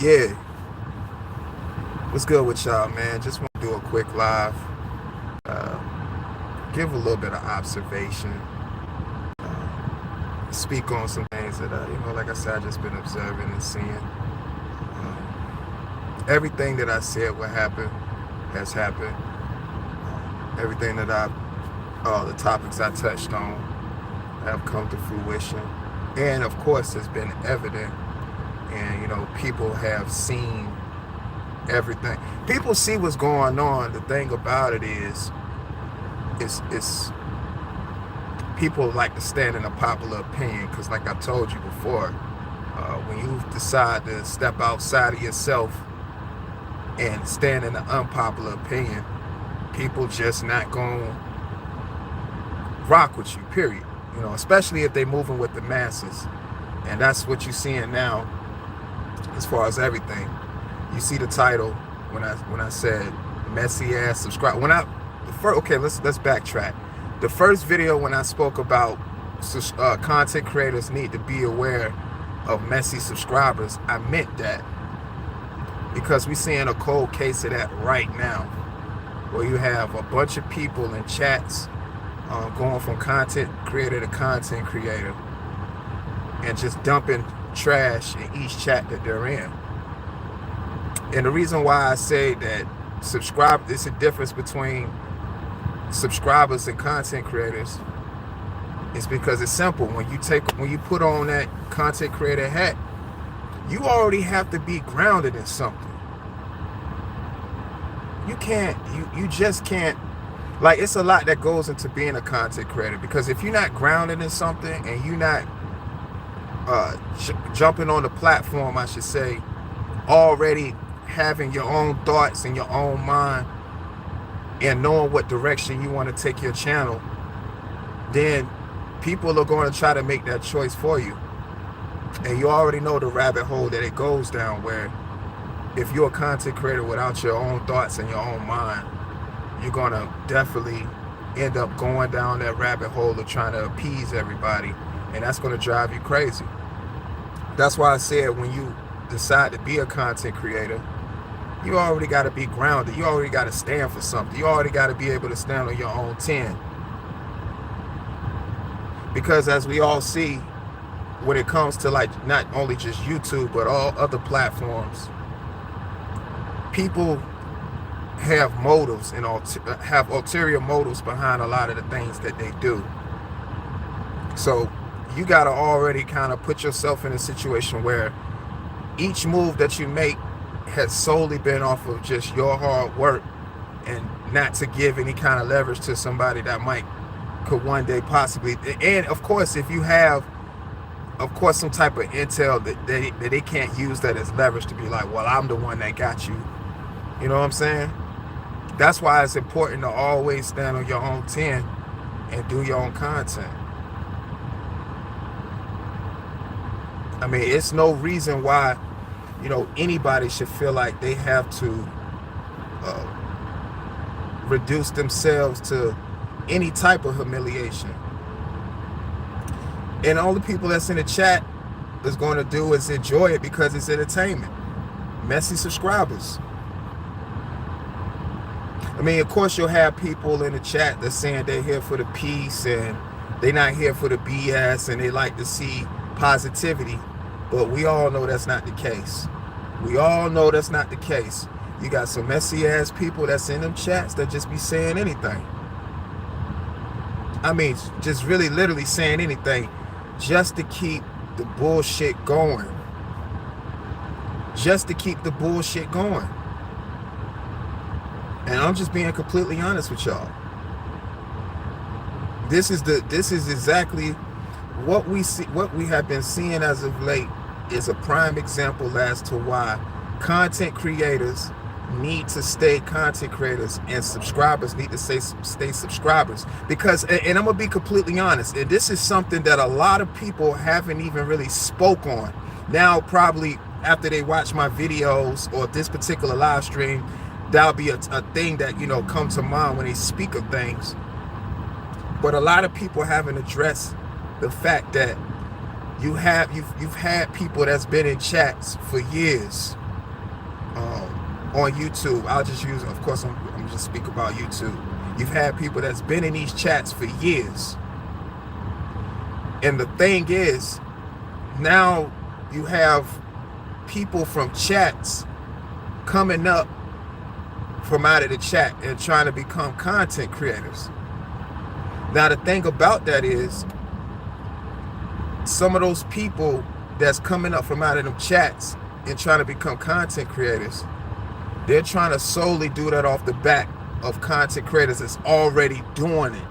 Yeah, what's good with y'all, man? Just want to do a quick live, uh, give a little bit of observation, speak on some things that, like I said, I just been observing and seeing. Everything that I said would happen has happened. Everything that the topics I touched on have come to fruition. And of course, it's been evident. And, people have seen everything. People see what's going on. The thing about it is, it's people like to stand in a popular opinion because, like I told you before, when you decide to step outside of yourself and stand in an unpopular opinion, people just not gonna rock with you. Period. Especially if they're moving with the masses, and that's what you're seeing now. As far as everything, you see the title when I said messy ass subscribe. Let's backtrack. The first video when I spoke about content creators need to be aware of messy subscribers, I meant that because we're seeing a cold case of that right now, where you have a bunch of people in chats going from content creator to content creator and just dumping trash in each chat that they're in. And the reason why I say that there's a difference between subscribers and content creators is because it's simple. When you put on that content creator hat, you already have to be grounded in something. You just can't, like, it's a lot that goes into being a content creator, because if you're not grounded in something and you're not jumping on the platform, I should say, already having your own thoughts in your own mind and knowing what direction you want to take your channel, then people are going to try to make that choice for you. And you already know the rabbit hole that it goes down, where if you're a content creator without your own thoughts and your own mind, you're going to definitely end up going down that rabbit hole of trying to appease everybody, and that's going to drive you crazy. That's why I said when you decide to be a content creator, you already got to be grounded. You already got to stand for something. You already got to be able to stand on your own 10. Because as we all see, when it comes to, like, not only just YouTube, but all other platforms, people have motives and have ulterior motives behind a lot of the things that they do. So you got to already kind of put yourself in a situation where each move that you make has solely been off of just your hard work, and not to give any kind of leverage to somebody that could one day possibly. And of course, if you have, of course, some type of intel that they can't use that as leverage to be like, well, I'm the one that got you. You know what I'm saying? That's why it's important to always stand on your own 10 and do your own content. I mean, it's no reason why, anybody should feel like they have to reduce themselves to any type of humiliation. And all the people that's in the chat is going to do is enjoy it because it's entertainment. Messy subscribers. I mean, of course, you'll have people in the chat that's saying they're here for the peace and they're not here for the BS, and they like to see positivity. But we all know that's not the case. We all know that's not the case. You got some messy ass people that's in them chats that just be saying anything. I mean, just really literally saying anything just to keep the bullshit going. Just to keep the bullshit going. And I'm just being completely honest with y'all. This is exactly what we see, what we have been seeing as of late is a prime example as to why content creators need to stay content creators and subscribers need to stay subscribers. Because, and I'm gonna be completely honest, and this is something that a lot of people haven't even really spoke on. Now, probably after they watch my videos or this particular live stream, that'll be a thing that, come to mind when they speak of things. But a lot of people haven't addressed the fact that you've had people that's been in chats for years, on YouTube. I'll just use, of course, I'm just speak about YouTube. You've had people that's been in these chats for years. And the thing is, now you have people from chats coming up from out of the chat and trying to become content creators. Now the thing about that is, some of those people that's coming up from out of them chats and trying to become content creators, they're trying to solely do that off the back of content creators that's already doing it.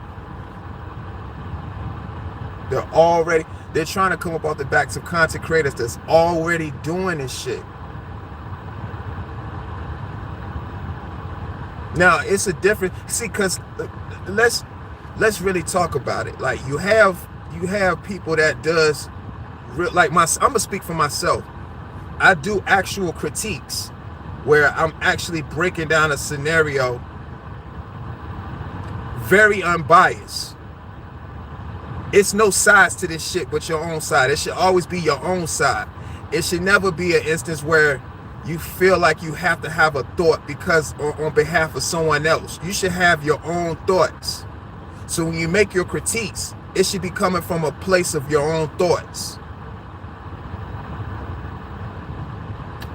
They're trying to come up off the backs of content creators that's already doing this shit. Now it's a different, see, because let's really talk about it. Like you have people that does like I'm gonna speak for myself. I do actual critiques where I'm actually breaking down a scenario very unbiased. It's no sides to this shit but your own side. It should always be your own side. It should never be an instance where you feel like you have to have a thought because on behalf of someone else. You should have your own thoughts. So when you make your critiques, it should be coming from a place of your own thoughts.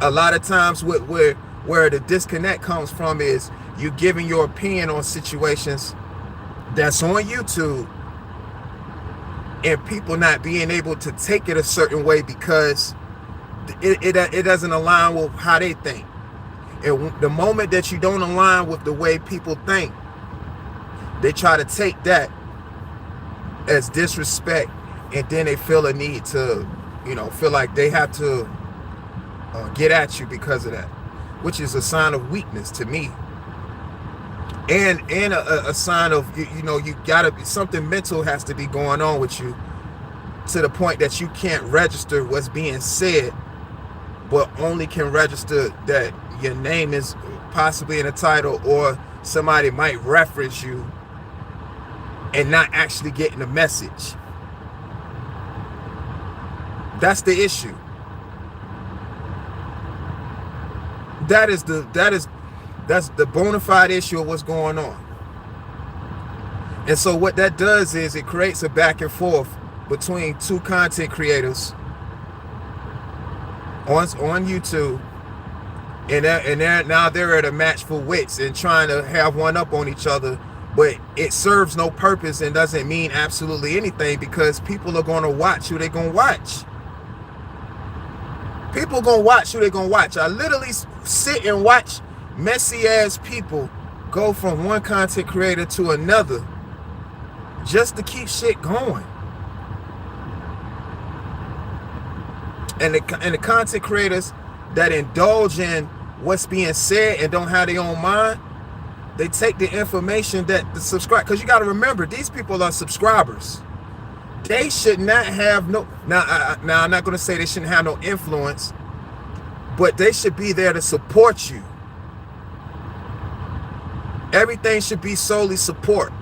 A lot of times where the disconnect comes from is you giving your opinion on situations that's on YouTube and people not being able to take it a certain way because it doesn't align with how they think. And the moment that you don't align with the way people think, they try to take that as disrespect, and then they feel a need to, feel like they have to get at you because of that, which is a sign of weakness to me, and a sign of you gotta be, something mental has to be going on with you to the point that you can't register what's being said, but only can register that your name is possibly in a title or somebody might reference you and not actually getting the message. That's the issue. That's the bona fide issue of what's going on. And so what that does is it creates a back and forth between two content creators on YouTube, and they're at a match for wits and trying to have one up on each other, but it serves no purpose and doesn't mean absolutely anything because people are going to watch who they're going to watch. People are going to watch who they're going to watch. I literally sit and watch messy ass people go from one content creator to another just to keep shit going. And the content creators that indulge in what's being said and don't have their own mind, they take the information that the subscribe, because you got to remember, these people are subscribers. They should not have no, now I'm not going to say they shouldn't have no influence, but they should be there to support you. Everything should be solely support.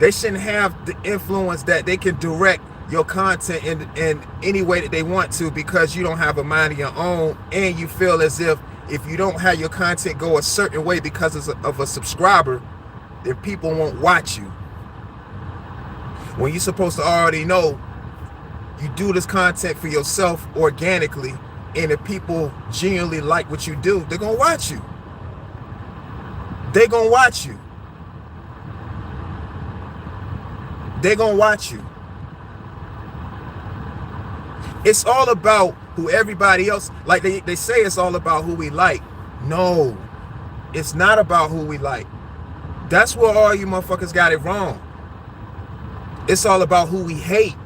They shouldn't have the influence that they can direct your content in any way that they want to, because you don't have a mind of your own, and you feel as if you don't have your content go a certain way because of a subscriber, then people won't watch you. When you're supposed to already know you do this content for yourself organically, and if people genuinely like what you do, they're gonna watch you. They're gonna watch you. They're gonna watch you. It's all about who everybody else, like they say it's all about who we like. No, it's not about who we like. That's where all you motherfuckers got it wrong. It's all about who we hate.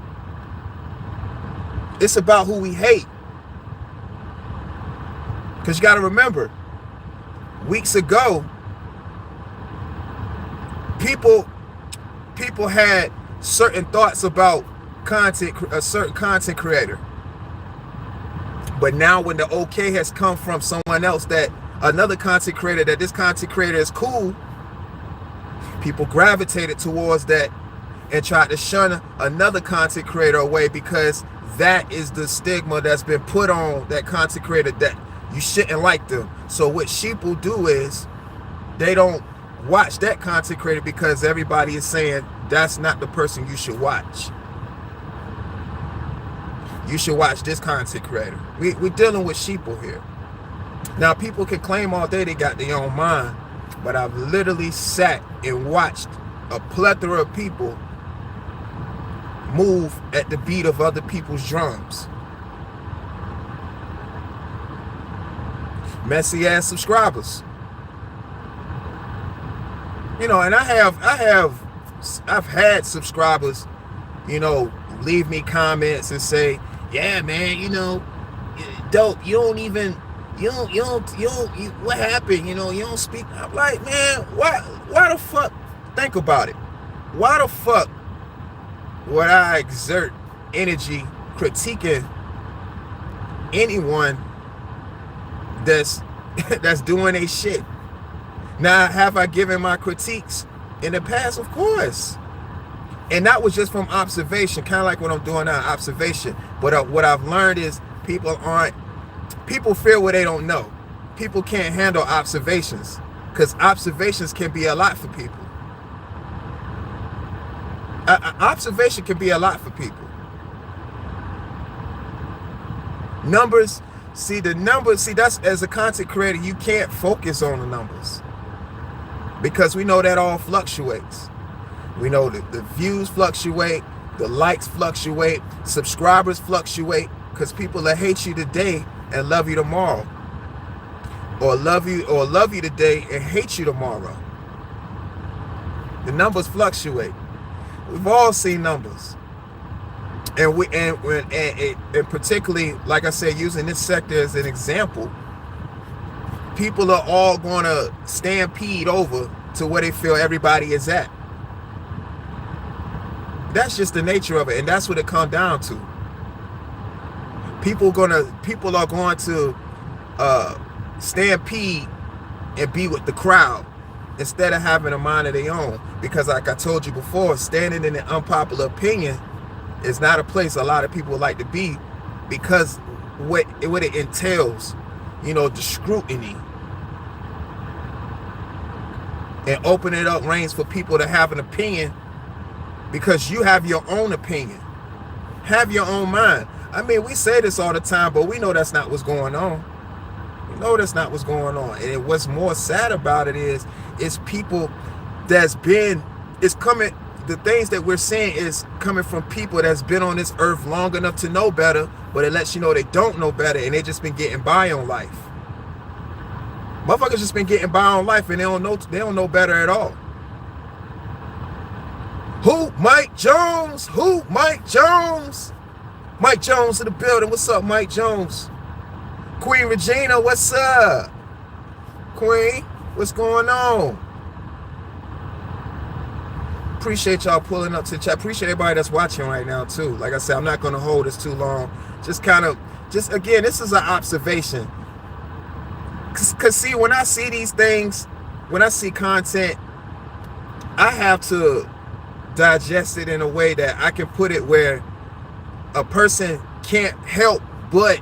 It's about who we hate. Because you got to remember, weeks ago, people had certain thoughts about a certain content creator. But now when the okay has come from someone else, that another content creator, that this content creator is cool, people gravitated towards that and tried to shun another content creator away, because that is the stigma that's been put on that content creator, You shouldn't like them. So what sheeple do is they don't watch that content creator because everybody is saying that's not the person you should watch. You should watch this content creator. We're dealing with sheeple here. Now, people can claim all day they got their own mind, but I've literally sat and watched a plethora of people move at the beat of other people's drums. Messy ass subscribers. You know, and I've had subscribers, you know, leave me comments and say, yeah, man, you know, dope, what happened? You know, you don't speak. I'm like, man, why the fuck? Think about it. Why the fuck would I exert energy critiquing anyone that's doing a shit? Now, have I given my critiques in the past? Of course. And that was just from observation, kind of like what I'm doing now, observation. But what I've learned is people fear what they don't know. People can't handle observations because observations can be a lot for people. Observation can be a lot for people. Numbers, see, that's, as a content creator, you can't focus on the numbers because we know that all fluctuates. We know that the views fluctuate, the likes fluctuate, subscribers fluctuate, because people that hate you today and love you tomorrow, or love you today and hate you tomorrow. The numbers fluctuate. We've all seen numbers, and particularly, like I said, using this sector as an example, people are all going to stampede over to where they feel everybody is at. That's just the nature of it, and that's what it comes down to. People are going to stampede and be with the crowd instead of having a mind of their own. Because like I told you before, standing in an unpopular opinion is not a place a lot of people would like to be, because what it entails, you know, the scrutiny, and opening up reins for people to have an opinion, because you have your own opinion. Have your own mind. I mean, we say this all the time, but we know that's not what's going on. We know that's not what's going on. And what's more sad about it is people it's coming, the things that we're seeing is coming from people that's been on this earth long enough to know better, but it lets you know they don't know better, and they just been getting by on life. Motherfuckers just been getting by on life, and they don't know better at all. Who? Mike Jones? Who? Mike Jones? Mike Jones in the building. What's up, Mike Jones? Queen Regina, what's up? Queen, what's going on? Appreciate y'all pulling up to the chat. Appreciate everybody that's watching right now too. Like I said, I'm not going to hold this too long. Just again, this is an observation. Because see, when I see these things, when I see content, I have to digest it in a way that I can put it where a person can't help but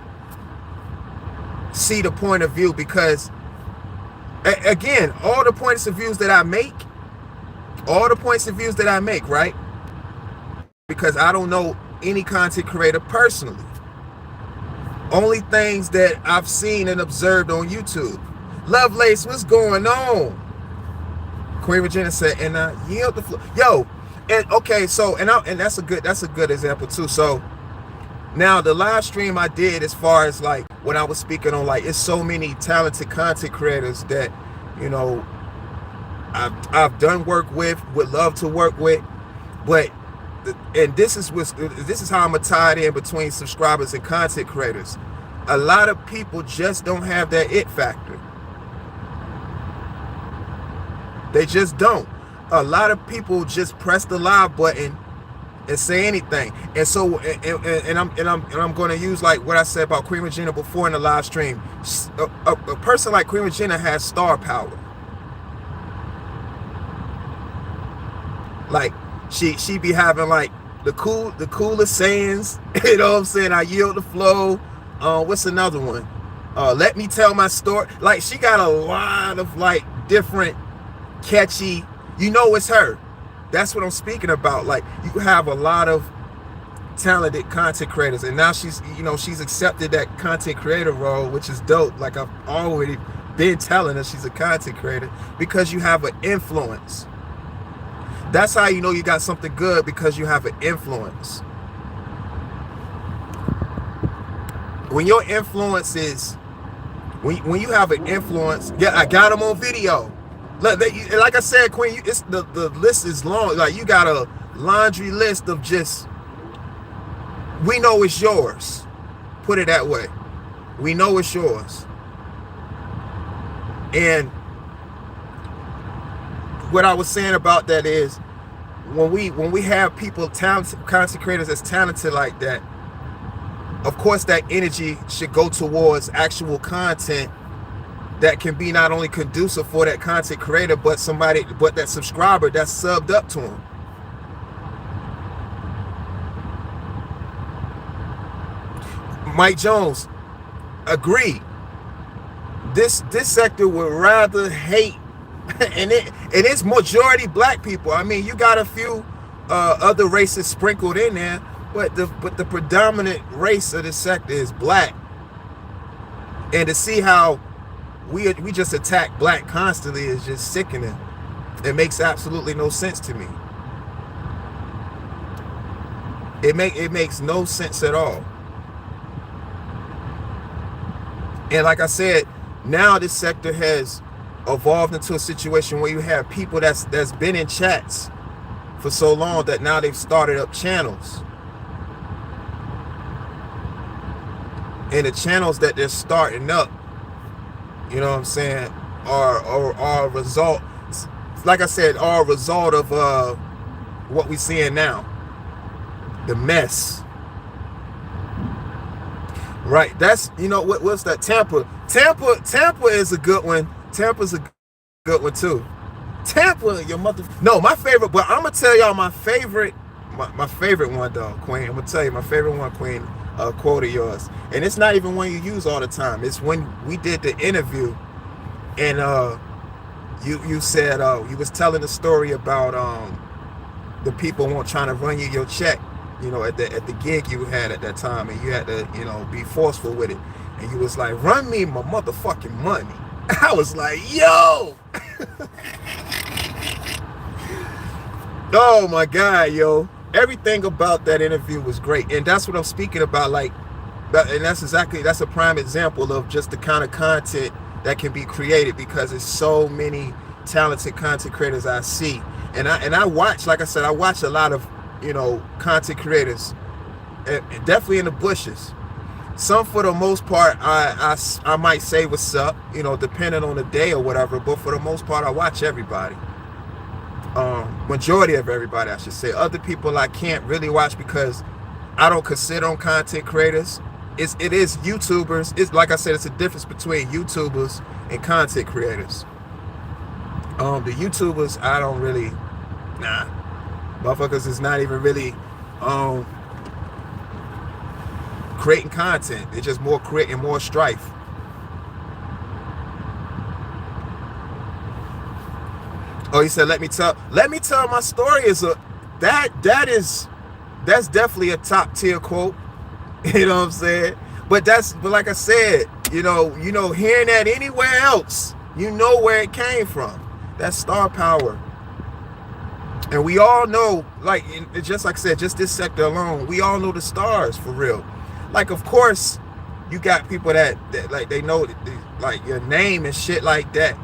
see the point of view. Because again, all the points of views that I make, right? Because I don't know any content creator personally. Only things that I've seen and observed on YouTube. Lovelace, what's going on? Queen Regina said, and I yield the floor. Yo, and okay, so and that's a good example too. So now the live stream I did, as far as like when I was speaking on, like, it's so many talented content creators that, you know, I've done work with, would love to work with, but this is how I'm gonna tie it in between subscribers and content creators. A lot of people just don't have that it factor. They just don't. A lot of people just press the live button and say anything. And so I'm going to use like what I said about Queen Regina before in the live stream. A person like Queen Regina has star power. Like she be having like the coolest sayings. You know what I'm saying? I yield the flow. What's another one? Let Me Tell My Story. Like, she got a lot of like different catchy, you know it's her. That's what I'm speaking about. Like, you have a lot of talented content creators, and now she's, you know, she's accepted that content creator role, which is dope. Like, I've already been telling her she's a content creator, because you have an influence. That's how you know you got something good, because you have an influence. When your influence is, when you have an influence, yeah, I got them on video. Like I said, Queen, it's the list is long. Like, you got a laundry list of just, we know it's yours. Put it that way. We know it's yours. And what I was saying about that is, when we have people, talented content creators that's talented like that, of course that energy should go towards actual content that can be not only conducive for that content creator, but that subscriber that's subbed up to him. Mike Jones, agreed. This sector would rather hate, and it's majority black people. I mean, you got a few other races sprinkled in there, but the predominant race of this sector is black. And to see how we just attack black constantly is just sickening. It makes absolutely no sense to me. It makes no sense at all. And like I said, now this sector has evolved into a situation where you have people that's been in chats for so long that now they've started up channels. And the channels that they're starting up, you know what I'm saying, are a result, like I said, are a result of what we're seeing now. The mess. Right, that's, you know, what's that? Tampa is a good one. Tampa's a good one too. Tampa, your mother. No, my favorite, but I'm gonna tell y'all my favorite one though, Queen. I'm gonna tell you my favorite one, Queen. Quote of yours, and it's not even one you use all the time. It's when we did the interview, and you said you was telling the story about the people weren't trying to run you your check, you know, at the gig you had at that time, and you had to, you know, be forceful with it, and you was like, run me my motherfucking money. I was like, yo. Oh my God, yo. Everything about that interview was great. And that's what I'm speaking about. Like, and that's a prime example of just the kind of content that can be created, because there's so many talented content creators I see. And I watch, like I said, I watch a lot of, you know, content creators, definitely in the bushes. Some, for the most part, I might say what's up, you know, depending on the day or whatever. But for the most part, I watch everybody. Majority of everybody, I should say. Other people I can't really watch because I don't consider them content creators. It is YouTubers. It's like I said, it's a difference between YouTubers and content creators. The YouTubers, I don't really, motherfuckers is not even really creating content. They're just more creating more strife. Oh, he said, let me tell my story is that's definitely a top tier quote. You know what I'm saying? But like I said, you know, hearing that anywhere else, you know where it came from. That's star power. And we all know, like, just like I said, just this sector alone, we all know the stars for real. Like, of course, you got people that like, they know like your name and shit like that.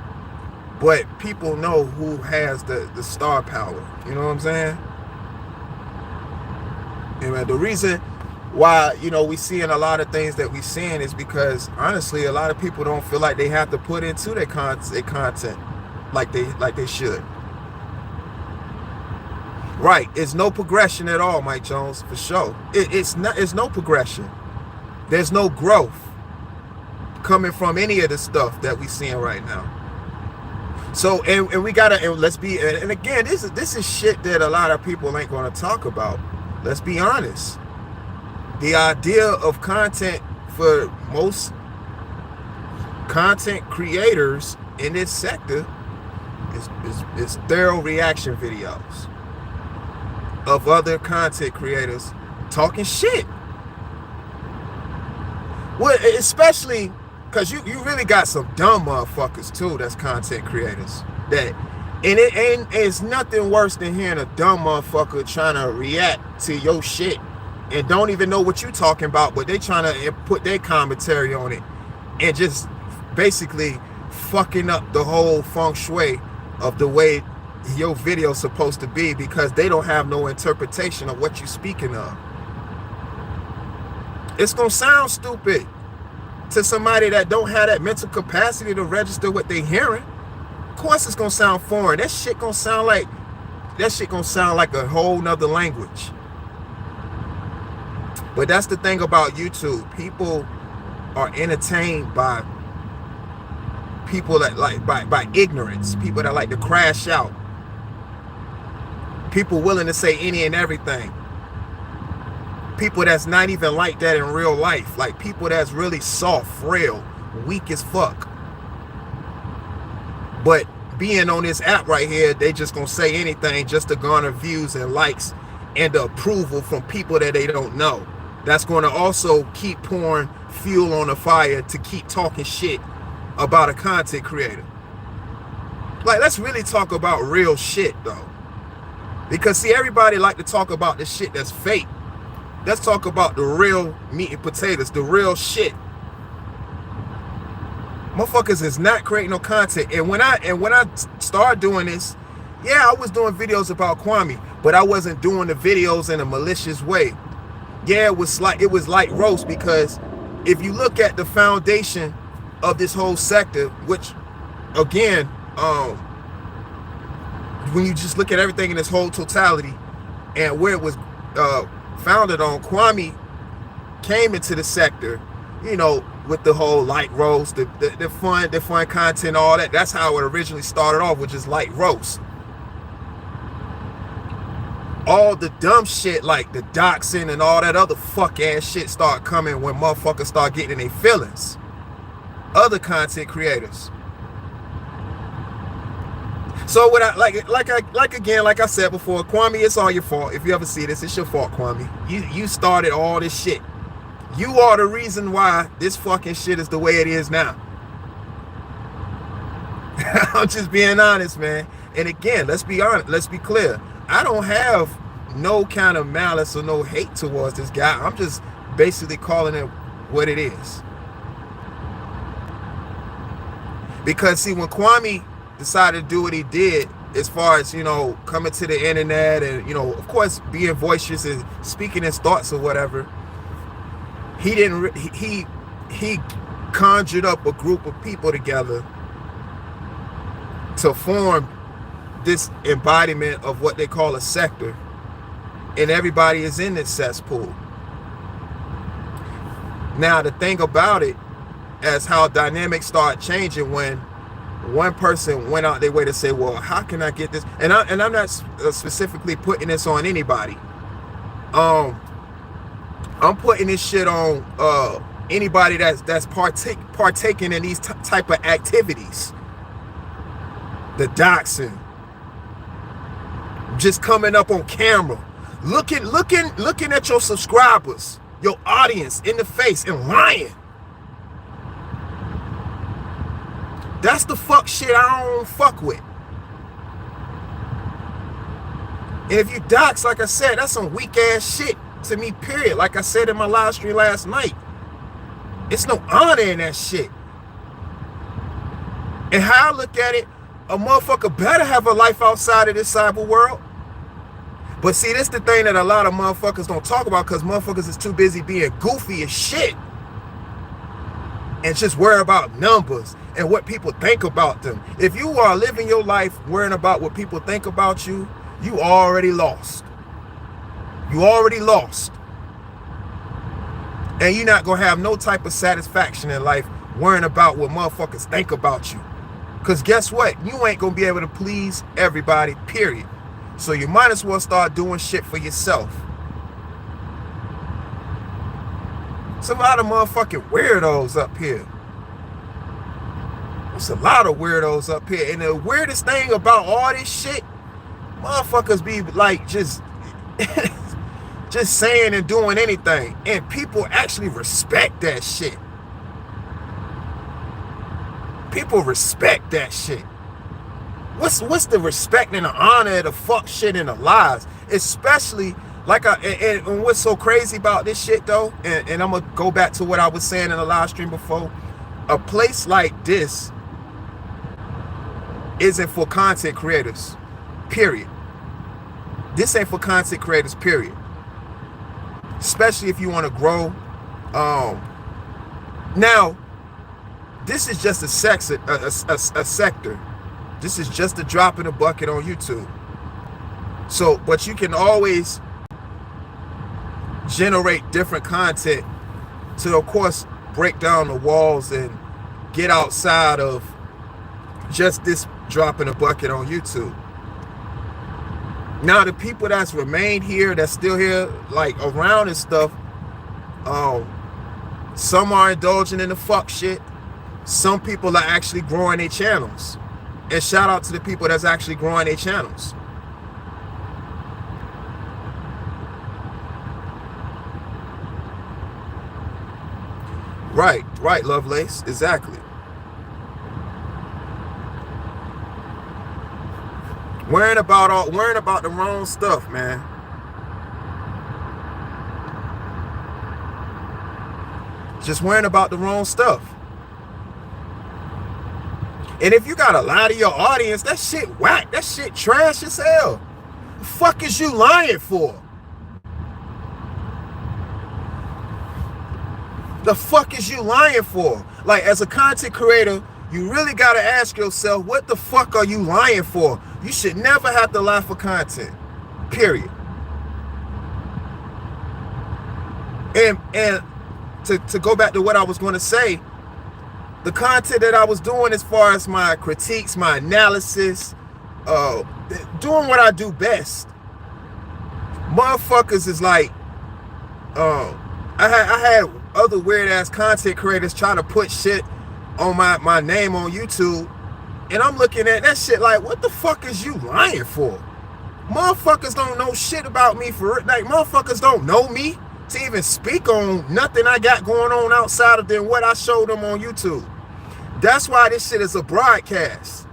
But people know who has the star power. You know what I'm saying? And the reason why, you know, we seeing a lot of things that we seeing is because, honestly, a lot of people don't feel like they have to put into their content like they should. Right. It's no progression at all, Mike Jones, for sure. It's no progression. There's no growth coming from any of the stuff that we seeing right now. So, and we gotta, and let's be, and again, this is shit that a lot of people ain't gonna talk about. Let's be honest. The idea of content for most content creators in this sector is thorough reaction videos of other content creators talking shit. Well, especially because you really got some dumb motherfuckers too that's content creators. It's nothing worse than hearing a dumb motherfucker trying to react to your shit and don't even know what you talking about, but they trying to put their commentary on it and just basically fucking up the whole feng shui of the way your video's supposed to be because they don't have no interpretation of what you're speaking of. It's gonna sound stupid to somebody that don't have that mental capacity to register what they hearing. Of course it's gonna sound foreign. That shit gonna sound like a whole nother language. But that's the thing about YouTube. People are entertained by people that by ignorance, people that like to crash out, people willing to say any and everything, people that's not even like that in real life, like people that's really soft, frail, weak as fuck. But being on this app right here, they just gonna say anything just to garner views and likes and the approval from people that they don't know. That's going to also keep pouring fuel on the fire to keep talking shit about a content creator. Like, let's really talk about real shit though, because see, everybody like to talk about the shit that's fake. Let's talk about the real meat and potatoes, the real shit. Motherfuckers is not creating no content. And when I started doing this, yeah, I was doing videos about Kwame, but I wasn't doing the videos in a malicious way. Yeah, it was like roast, because if you look at the foundation of this whole sector, which again, when you just look at everything in this whole totality and where it was founded on, Kwame came into the sector, you know, with the whole light roast, the fun content, all that. That's how it originally started off, which is light roast. All the dumb shit like the doxing and all that other fuck ass shit start coming when motherfuckers start getting in their feelings. Other content creators. So what I like I said before, Kwame, it's all your fault. If you ever see this, it's your fault, Kwame. You started all this shit. You are the reason why this fucking shit is the way it is now. I'm just being honest, man. And again, let's be honest, let's be clear. I don't have no kind of malice or no hate towards this guy. I'm just basically calling it what it is. Because see, when Kwame decided to do what he did, as far as, you know, coming to the internet and, you know, of course being boisterous and speaking his thoughts or whatever, he conjured up a group of people together to form this embodiment of what they call a sector, and everybody is in this cesspool. Now the thing about it, as how dynamics start changing when one person went out their way to say, well, how can I get this? And I'm not specifically putting this on anybody. I'm putting this shit on anybody that's partaking in these type of activities. The doxing, just coming up on camera, looking at your subscribers, your audience in the face and lying. That's the fuck shit I don't fuck with. And if you dox, like I said, that's some weak ass shit to me, period. Like I said in my live stream last night, it's no honor in that shit. And how I look at it, a motherfucker better have a life outside of this cyber world. But see, this the thing that a lot of motherfuckers don't talk about, because motherfuckers is too busy being goofy as shit and just worry about numbers and what people think about them. If you are living your life worrying about what people think about you, you already lost. You already lost. And you're not gonna have no type of satisfaction in life worrying about what motherfuckers think about you. Because guess what? You ain't gonna be able to please everybody, period. So you might as well start doing shit for yourself. Some lot of motherfucking weirdos up here. There's a lot of weirdos up here. And the weirdest thing about all this shit, motherfuckers be like just saying and doing anything. And people actually respect that shit. People respect that shit. What's the respect and the honor of the fuck shit and the lies? Especially like and what's so crazy about this shit though, and I'm gonna go back to what I was saying in the live stream before. A place like this isn't for content creators, period. This ain't for content creators, period. Especially if you want to grow. Now, this is just a sector. This is just a drop in the bucket on YouTube. So, but you can always generate different content to, of course, break down the walls and get outside of just this drop in the bucket on YouTube. Now, the people that's remained here, that's still here, like around and stuff, some are indulging in the fuck shit. Some people are actually growing their channels. And shout out to the people that's actually growing their channels. Right, Lovelace, exactly. Worrying about the wrong stuff, man. Just worrying about the wrong stuff. And if you gotta lie to your audience, that shit whack. That shit trash as hell. The fuck is you lying for? The fuck is you lying for? Like, as a content creator, you really gotta ask yourself, what the fuck are you lying for? You should never have to lie for content. Period. And to go back to what I was going to say, the content that I was doing as far as my critiques, my analysis, doing what I do best, motherfuckers is like, I had other weird ass content creators trying to put shit on my name on YouTube, and I'm looking at that shit like, what the fuck is you lying for? Motherfuckers don't know shit about me for it. Like, motherfuckers don't know me to even speak on nothing I got going on outside of than what I showed them on YouTube. That's why this shit is a broadcast.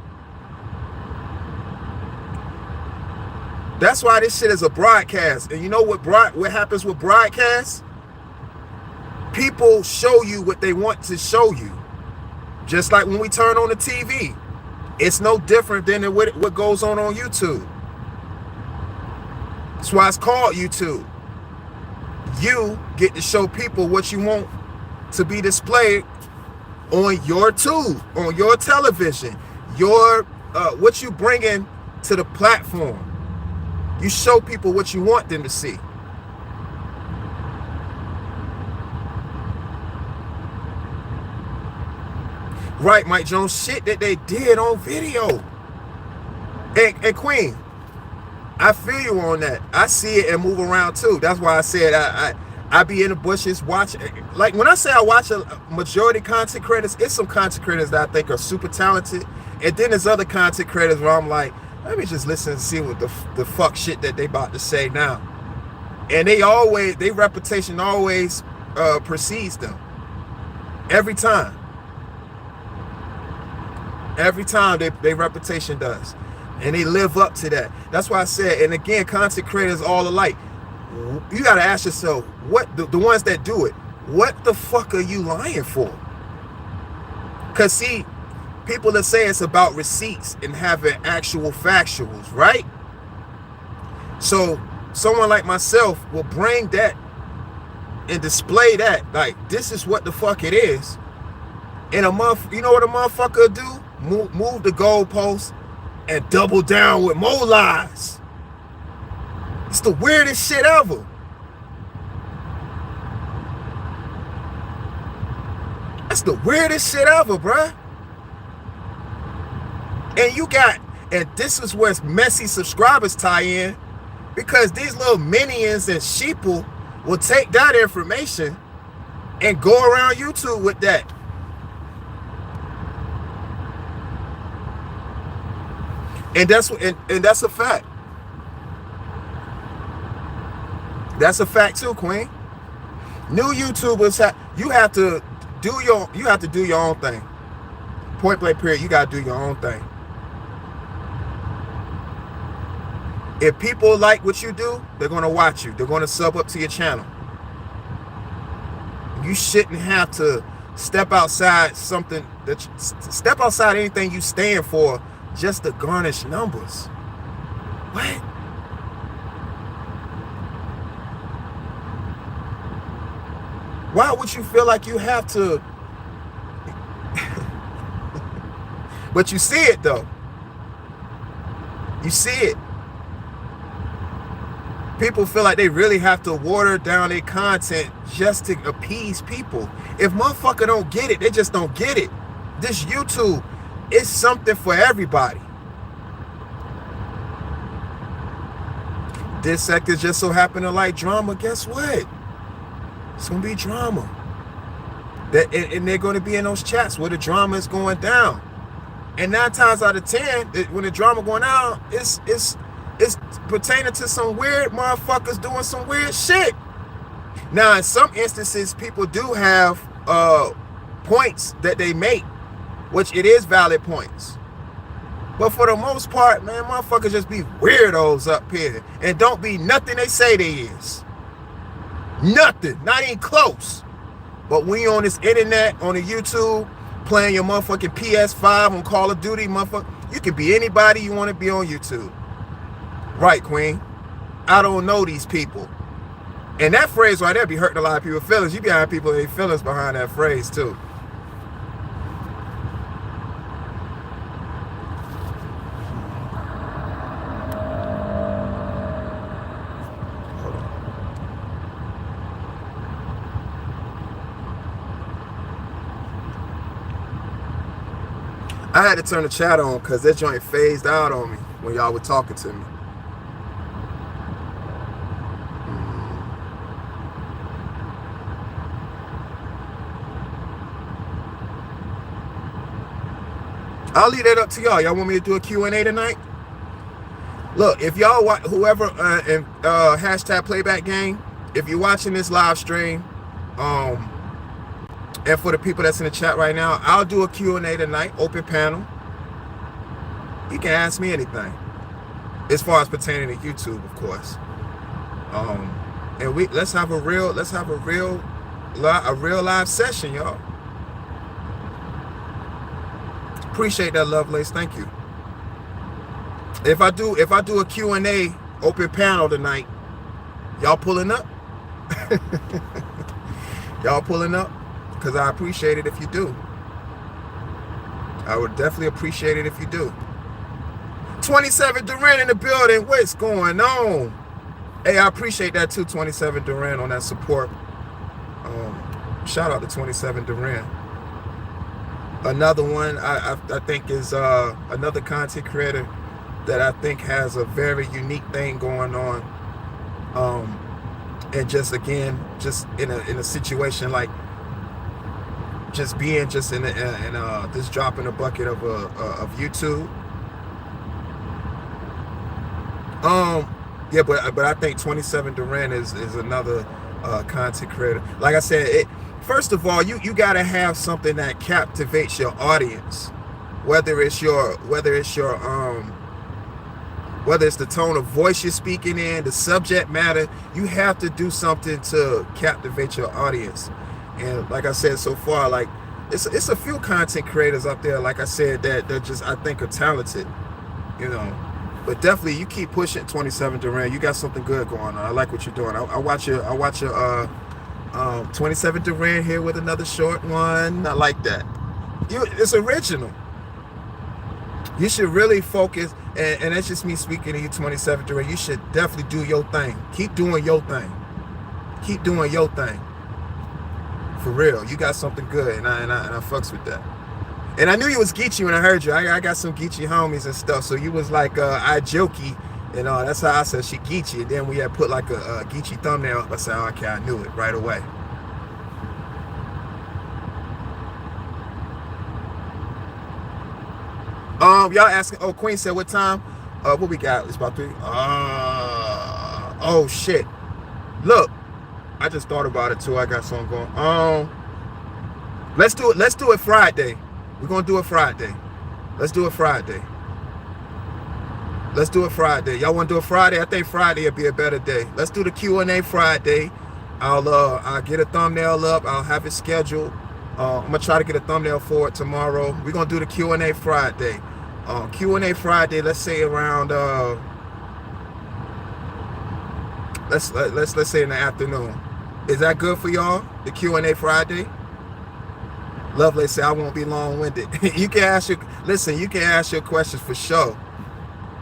That's why this shit is a broadcast. And you know what happens with broadcasts? People show you what they want to show you. Just like when we turn on the TV. It's no different than what goes on YouTube. That's why it's called YouTube. You get to show people what you want to be displayed on your tube, on your television, your what you bringing to the platform. You show people what you want them to see. Right, Mike Jones, shit that they did on video. And Queen, I feel you on that. I see it and move around too. That's why I said I be in the bushes watching. Like, when I say I watch a majority content creators, it's some content creators that I think are super talented. And then there's other content creators where I'm like, let me just listen and see what the fuck shit that they about to say now. And their reputation always precedes them. Every time. Every time their reputation does. And they live up to that. That's why I said, and again, content creators all alike. You got to ask yourself, what the ones that do it, what the fuck are you lying for? Because see, people that say it's about receipts and having actual factuals, right? So someone like myself will bring that and display that, like, this is what the fuck it is. In a month, you know what a motherfucker do? Move the goalpost and double down with more lies. It's the weirdest shit ever. That's the weirdest shit ever, bruh. And this is where messy subscribers tie in, because these little minions and sheeple will take that information and go around YouTube with that. And that's a fact. That's a fact too, Queen. New YouTubers you have to do your own thing. Point blank period, you gotta do your own thing. If people like what you do, they're gonna watch you. They're gonna sub up to your channel. You shouldn't have to step outside step outside anything you stand for just to garnish numbers. What? Why would you feel like you have to? But you see it though. You see it. People feel like they really have to water down their content just to appease people. If motherfucker don't get it, they just don't get it. This YouTube is something for everybody. This sector just so happen to like drama. Guess what? It's gonna be drama. And they're gonna be in those chats where the drama is going down. And 9 times out of 10, when the drama going down, it's pertaining to some weird motherfuckers doing some weird shit. Now, in some instances, people do have points that they make, which it is valid points. But for the most part, man, motherfuckers just be weirdos up here and don't be nothing they say they is. Nothing, not even close. But when you're on this internet, on the YouTube, playing your motherfucking PS5 on Call of Duty, motherfucker, you can be anybody you want to be on YouTube. Right, Queen? I don't know these people. And that phrase right there be hurting a lot of people's feelings. You be having people their feelings behind that phrase too. I had to turn the chat on because that joint phased out on me when y'all were talking to me. I'll leave that up to y'all. Y'all want me to do a Q&A tonight? Look, if y'all watch, whoever hashtag playback gang, if you're watching this live stream, and for the people that's in the chat right now, I'll do a Q&A tonight, open panel. You can ask me anything, as far as pertaining to YouTube, of course. And let's have a real live session, y'all. Appreciate that, Lovelace. Thank you. If I do a Q&A open panel tonight, y'all pulling up? Y'all pulling up? Because I appreciate it if you do. I would definitely appreciate it if you do. 27 Duran in the building. What's going on? Hey, I appreciate that too, 27 Duran, on that support. Shout out to 27 Duran. Another one I think is another content creator that I think has a very unique thing going on. And just again, just in a situation like just being just in this drop in a bucket of YouTube. Yeah, but I think 27 Duran is another content creator. Like I said, first of all, you gotta have something that captivates your audience, whether it's the tone of voice you're speaking in, the subject matter. You have to do something to captivate your audience. And like I said, so far, like it's a few content creators up there, like I said, that just I think are talented, you know. But definitely, you keep pushing, 27 Duran. You got something good going on. I like what you're doing. I watch your 27 Duran here with another short one. I like that. It's original. You should really focus, and that's just me speaking to you, 27 Duran. You should definitely do your thing. Keep doing your thing. Keep doing your thing. For real, you got something good, and I fucks with that. And I knew you was Geechee when I heard you. I got some Geechee homies and stuff, so you was like I jokey, and that's how I said she Geechee. And then we had put like a Geechee thumbnail up. I said, oh, okay, I knew it right away. Y'all asking, oh, Queen said what time? What we got? It's about 3. Oh shit. Look, I just thought about it too. I got something going. Let's do it Friday. We're gonna do it Friday. Let's do it Friday. Let's do it Friday. Y'all want to do it Friday? I think Friday would be a better day. Let's do the Q&A Friday. I'll get a thumbnail up. I'll have it scheduled. I'm gonna try to get a thumbnail for it tomorrow. We're gonna do the Q&A Friday. Q&A Friday. Let's say around let's say in the afternoon. Is that good for y'all? The Q&A Friday. Lovely say I won't be long-winded. You can ask your questions for sure.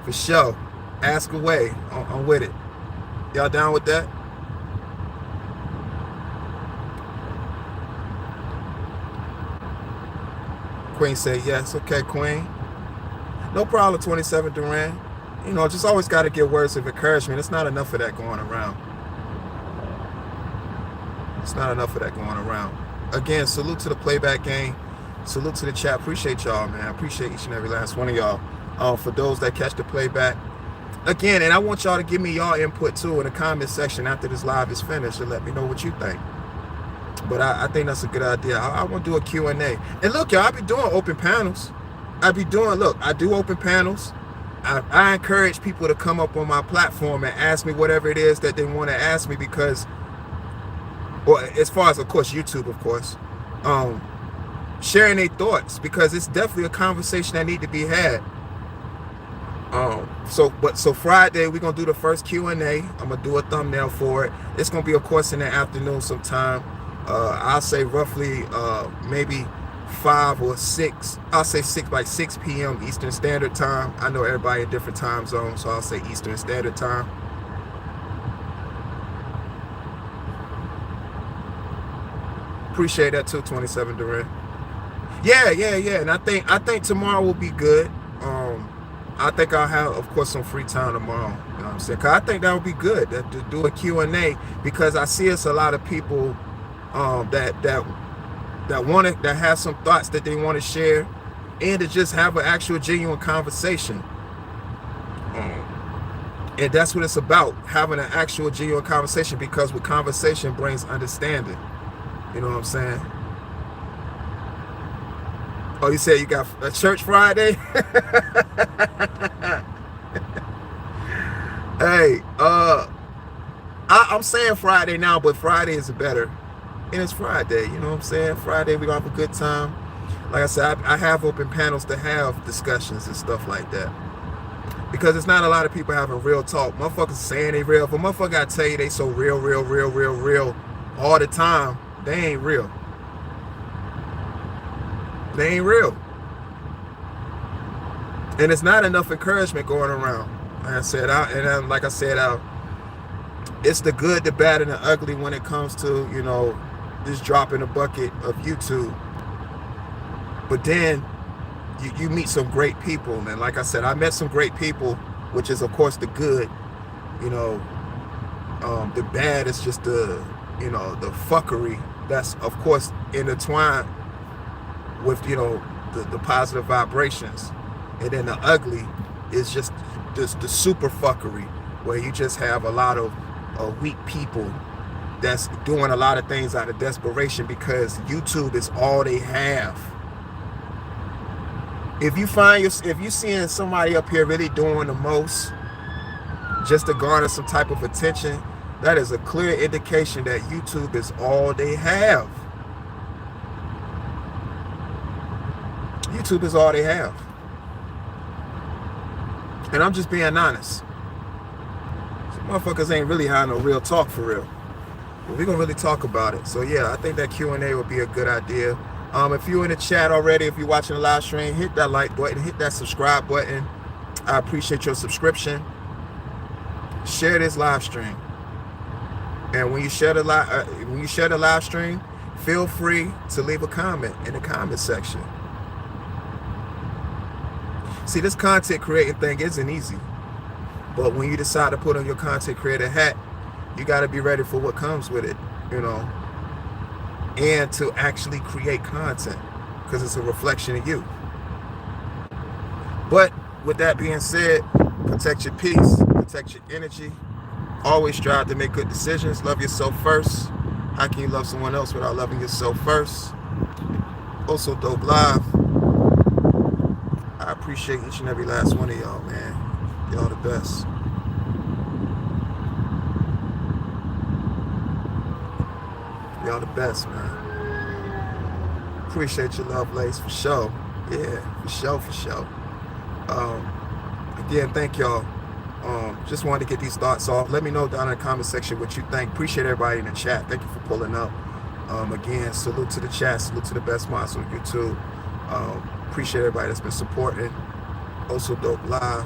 For sure. Ask away. I'm with it. Y'all down with that? Queen say yes. Okay, Queen. No problem, 27 Duran. You know, just always got to get words of encouragement. It's not enough of that going around. It's not enough of that going around. Again, salute to the playback gang. Salute to the chat. Appreciate y'all, man. I appreciate each and every last one of y'all. For those that catch the playback. Again, and I want y'all to give me y'all input too in the comment section after this live is finished and let me know what you think. But I think that's a good idea. I want to do a Q&A. And look, y'all, I be doing open panels. I do open panels. I encourage people to come up on my platform and ask me whatever it is that they want to ask me because, or as far as, of course, YouTube, of course, sharing their thoughts because it's definitely a conversation that need to be had. So Friday we're gonna do the first Q&A. I'm gonna do a thumbnail for it. It's gonna be, of course, in the afternoon sometime. I'll say roughly maybe 5 or 6. I'll say 6 by 6 p.m. Eastern Standard Time. I know everybody in different time zones, so I'll say Eastern Standard Time. Appreciate that too, 27 Duran. Yeah. And I think tomorrow will be good. I think I'll have, of course, some free time tomorrow. You know what I'm saying? Cause I think that would be good to do a Q&A because I see it's a lot of people that have some thoughts that they want to share and to just have an actual genuine conversation. And that's what it's about, having an actual genuine conversation because with conversation brings understanding. You know what I'm saying? Oh, you said you got a church Friday? Hey, I'm saying Friday now, but Friday is better. And it's Friday, you know what I'm saying? Friday, we're going to have a good time. Like I said, I have open panels to have discussions and stuff like that. Because it's not a lot of people having real talk. Motherfuckers saying they real. But motherfucker got to tell you they so real all the time. They ain't real. They ain't real. And it's not enough encouragement going around. Like I said, it's the good, the bad, and the ugly when it comes to, you know, this drop in the bucket of YouTube. But then you meet some great people. And like I said, I met some great people, which is, of course, the good. You know, the bad is just the fuckery that's, of course, intertwined with, you know, the positive vibrations. And then the ugly is just the super fuckery where you just have a lot of weak people that's doing a lot of things out of desperation because YouTube is all they have. If you seeing somebody up here really doing the most just to garner some type of attention, that is a clear indication that YouTube is all they have. YouTube is all they have. And I'm just being honest. Some motherfuckers ain't really having no real talk for real. But we're going to really talk about it. So yeah, I think that Q&A would be a good idea. If you're in the chat already, if you're watching the live stream, hit that like button, hit that subscribe button. I appreciate your subscription. Share this live stream. And when you share the live stream, feel free to leave a comment in the comment section. See, this content creating thing isn't easy. But when you decide to put on your content creator hat, you got to be ready for what comes with it, you know, and to actually create content because it's a reflection of you. But with that being said, protect your peace, protect your energy. Always strive to make good decisions. Love yourself first. How can you love someone else without loving yourself first? Also, Dope Live. I appreciate each and every last one of y'all, man. Y'all the best. Y'all the best, man. Appreciate your love, Lace, for sure. Yeah, for sure, for sure. Again, thank y'all. Just wanted to get these thoughts off. Let me know down in the comment section what you think. Appreciate everybody in the chat. Thank you for pulling up. Again, salute to the chat. Salute to the best minds on YouTube. Appreciate everybody that's been supporting. Also, Dope Live.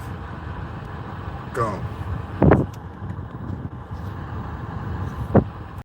Gone.